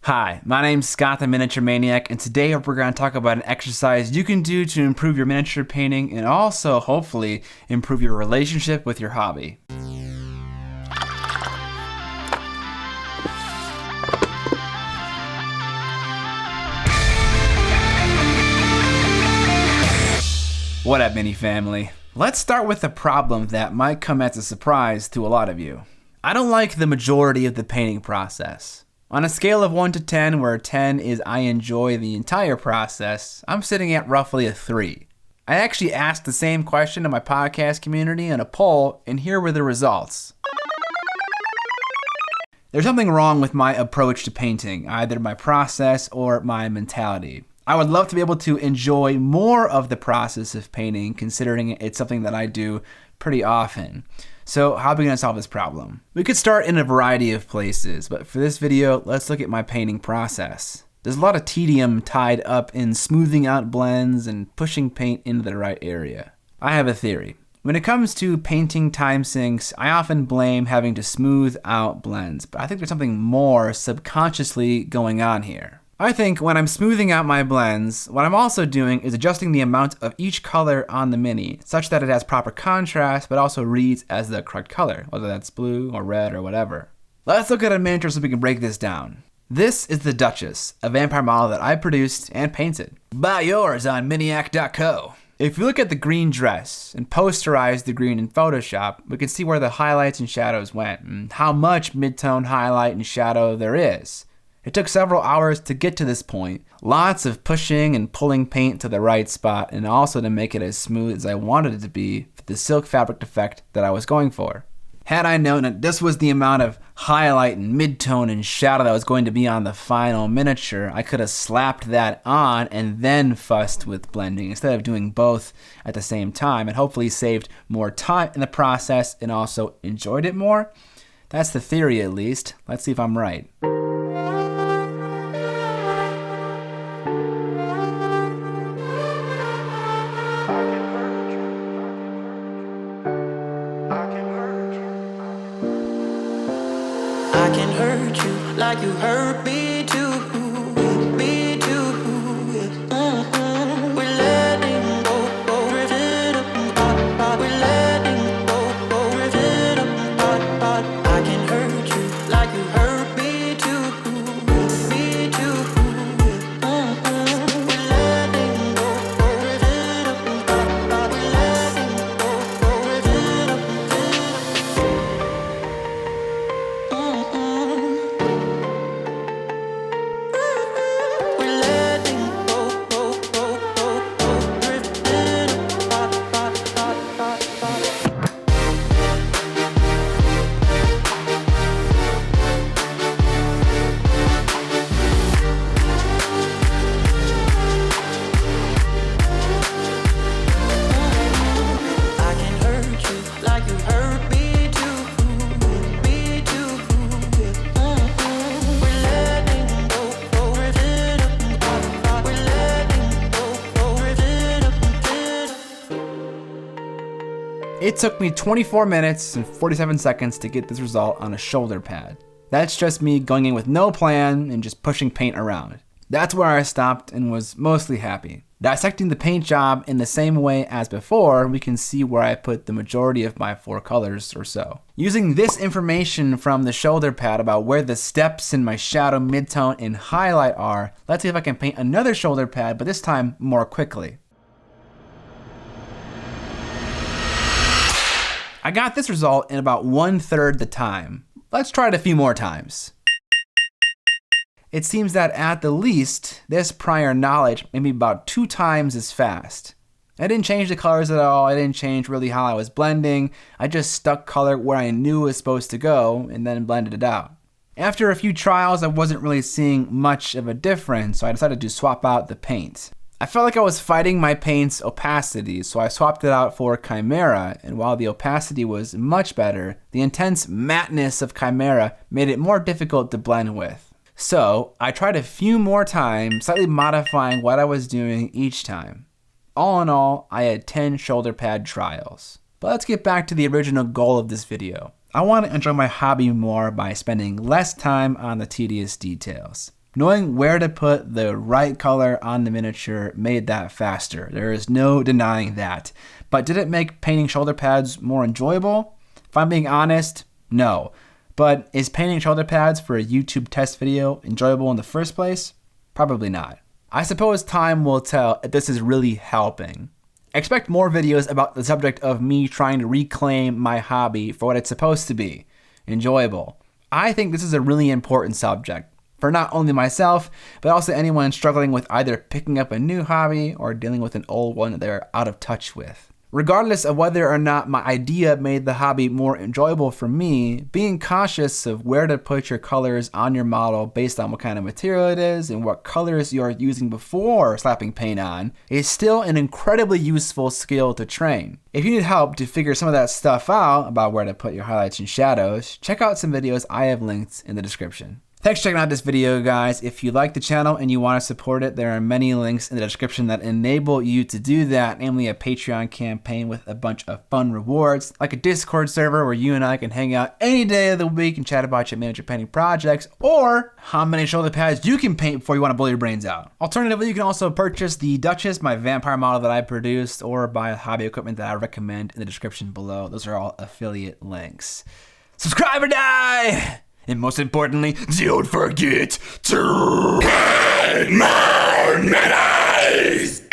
Hi, my name's Scott the Miniature Maniac, and today we're going to talk about an exercise you can do to improve your miniature painting and also, hopefully, improve your relationship with your hobby. What up, mini family? Let's start with a problem that might come as a surprise to a lot of you. I don't like the majority of the painting process. On a scale of 1 to 10, where 10 is I enjoy the entire process, I'm sitting at roughly a 3. I actually asked the same question to my podcast community in a poll, and here were the results. There's something wrong with my approach to painting, either my process or my mentality. I would love to be able to enjoy more of the process of painting, considering it's something that I do pretty often. So how are we going to solve this problem? We could start in a variety of places, but for this video, let's look at my painting process. There's a lot of tedium tied up in smoothing out blends and pushing paint into the right area. I have a theory. When it comes to painting time sinks, I often blame having to smooth out blends, but I think there's something more subconsciously going on here. I think when I'm smoothing out my blends, what I'm also doing is adjusting the amount of each color on the Mini, such that it has proper contrast, but also reads as the correct color, whether that's blue or red or whatever. Let's look at a miniature so we can break this down. This is the Duchess, a vampire model that I produced and painted. Buy yours on Miniac.co. If you look at the green dress and posterize the green in Photoshop, we can see where the highlights and shadows went and how much mid-tone highlight and shadow there is. It took several hours to get to this point, lots of pushing and pulling paint to the right spot, and also to make it as smooth as I wanted it to be for the silk fabric effect that I was going for. Had I known that this was the amount of highlight and mid-tone and shadow that was going to be on the final miniature, I could have slapped that on and then fussed with blending instead of doing both at the same time, and hopefully saved more time in the process and also enjoyed it more. That's the theory, at least. Let's see if I'm right. I can hurt you like you hurt me too, me too. We're letting go, drifting apart. We're letting go, drifting apart. I can hurt you like you hurt me too, me too. We're letting go, drifting apart. We're letting go, drifting It took me 24 minutes and 47 seconds to get this result on a shoulder pad. That's just me going in with no plan and just pushing paint around. That's where I stopped and was mostly happy. Dissecting the paint job in the same way as before, we can see where I put the majority of my 4 colors or so. Using this information from the shoulder pad about where the steps in my shadow, midtone, and highlight are, let's see if I can paint another shoulder pad, but this time more quickly. I got this result in about 1/3 the time. Let's try it a few more times. It seems that at the least, this prior knowledge made me about 2 times as fast. I didn't change the colors at all, I didn't change really how I was blending, I just stuck color where I knew it was supposed to go and then blended it out. After a few trials, I wasn't really seeing much of a difference, so I decided to swap out the paint. I felt like I was fighting my paint's opacity, so I swapped it out for Chimera, and while the opacity was much better, the intense matte-ness of Chimera made it more difficult to blend with. So I tried a few more times, slightly modifying what I was doing each time. All in all, I had 10 shoulder pad trials. But let's get back to the original goal of this video. I want to enjoy my hobby more by spending less time on the tedious details. Knowing where to put the right color on the miniature made that faster. There is no denying that. But did it make painting shoulder pads more enjoyable? If I'm being honest, no. But is painting shoulder pads for a YouTube test video enjoyable in the first place? Probably not. I suppose time will tell if this is really helping. Expect more videos about the subject of me trying to reclaim my hobby for what it's supposed to be, enjoyable. I think this is a really important subject for not only myself, but also anyone struggling with either picking up a new hobby or dealing with an old one that they're out of touch with. Regardless of whether or not my idea made the hobby more enjoyable for me, being cautious of where to put your colors on your model based on what kind of material it is and what colors you're using before slapping paint on is still an incredibly useful skill to train. If you need help to figure some of that stuff out about where to put your highlights and shadows, check out some videos I have linked in the description. Thanks for checking out this video, guys. If you like the channel and you want to support it, there are many links in the description that enable you to do that, namely a Patreon campaign with a bunch of fun rewards, like a Discord server where you and I can hang out any day of the week and chat about your miniature painting projects, or how many shoulder pads you can paint before you want to blow your brains out. Alternatively, you can also purchase the Duchess, my vampire model that I produced, or buy hobby equipment that I recommend in the description below. Those are all affiliate links. Subscribe or die! And most importantly, don't forget to paint more minis!